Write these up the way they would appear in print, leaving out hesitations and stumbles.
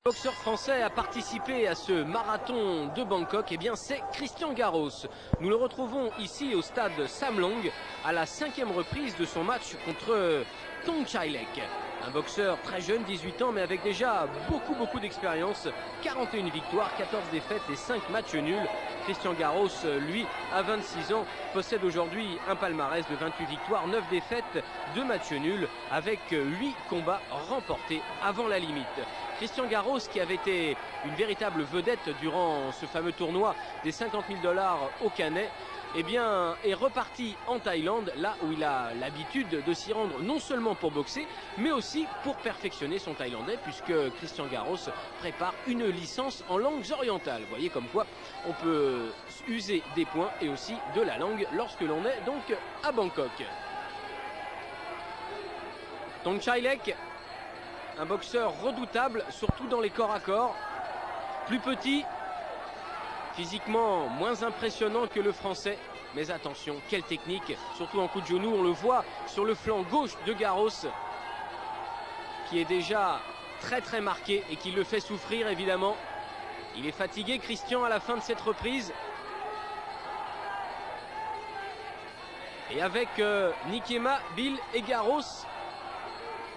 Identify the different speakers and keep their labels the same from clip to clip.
Speaker 1: Le boxeur français a participé à ce marathon de Bangkok, et bien c'est Christian Garros. Nous le retrouvons ici au stade Sam Long à la 5e reprise de son match contre Thongchaileck. Un boxeur très jeune, 18 ans, mais avec déjà beaucoup d'expérience. 41 victoires, 14 défaites et 5 matchs nuls. Christian Garros, lui, à 26 ans, possède aujourd'hui un palmarès de 28 victoires, 9 défaites, 2 matchs nuls, avec 8 combats remportés avant la limite. Christian Garros, qui avait été une véritable vedette durant ce fameux tournoi des 50 000 $ au Canet, eh bien, est reparti en Thaïlande, là où il a l'habitude de s'y rendre non seulement pour boxer, mais aussi pour perfectionner son thaïlandais, puisque Christian Garros prépare une licence en langues orientales. Vous voyez comme quoi on peut user des points et aussi de la langue lorsque l'on est donc à Bangkok. Thongchaileck, un boxeur redoutable, surtout dans les corps à corps, plus petit, physiquement moins impressionnant que le français, mais attention, quelle technique, surtout en coup de genou. On le voit sur le flanc gauche de Garros, qui est déjà très marqué et qui le fait souffrir évidemment. Il est fatigué, Christian, à la fin de cette reprise. Et avec Nikema, Bill et Garros,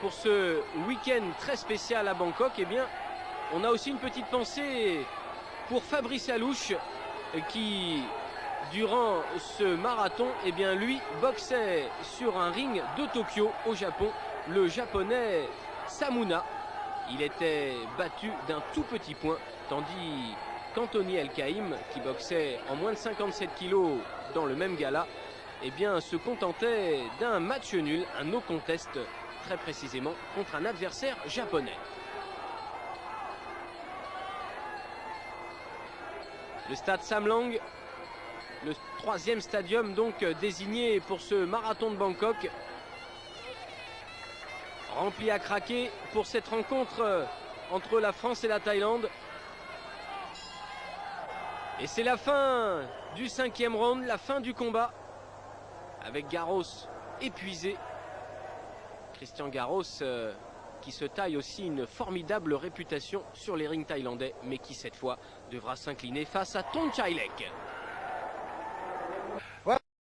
Speaker 1: pour ce week-end très spécial à Bangkok, eh bien, on a aussi une petite pensée pour Fabrice Alouche, qui, durant ce marathon, eh bien, lui, boxait sur un ring de Tokyo, au Japon, le japonais Samuna. Il était battu d'un tout petit point, tandis qu'Anthony El-Kaïm, qui boxait en moins de 57 kg dans le même gala, eh bien, se contentait d'un match nul, un no contest, très précisément, contre un adversaire japonais. Le stade Sam Long, le 3e stadium donc désigné pour ce marathon de Bangkok, rempli à craquer pour cette rencontre entre la France et la Thaïlande. Et c'est la fin du 5e round, la fin du combat, avec Garros épuisé. Christian Garros qui se taille aussi une formidable réputation sur les rings thaïlandais, mais qui cette fois devra s'incliner face à Thongchaileck.